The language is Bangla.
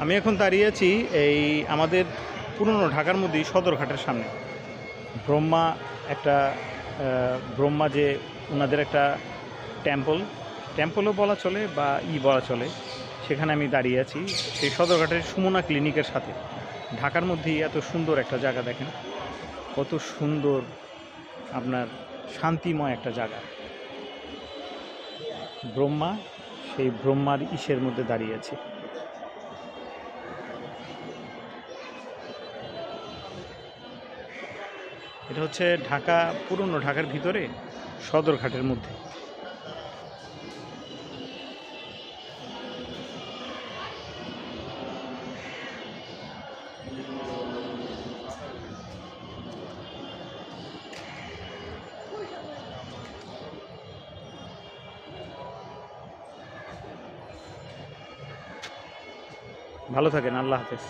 আমি এখন দাঁড়িয়ে আছি এই আমাদের পুরনো ঢাকার মধ্যেই সদরঘাটের সামনে। ব্রহ্মা একটা ব্রহ্মা যে ওনাদের একটা টেম্পলও বলা চলে বা বলা চলে, সেখানে আমি দাঁড়িয়ে আছি সেই সদরঘাটের সুমনা ক্লিনিকের সাথে। ঢাকার মধ্যেই এত সুন্দর একটা জায়গা, দেখেন কত সুন্দর, আপনার শান্তিময় একটা জায়গা। ব্রহ্মা, সেই ব্রহ্মার ইসের মধ্যে দাঁড়িয়ে আছি। এটা হচ্ছে ঢাকা, পুরনো ঢাকার ভিতরে সদরঘাটের মধ্যে। ভালো থাকেন, আল্লাহ হাফেজ।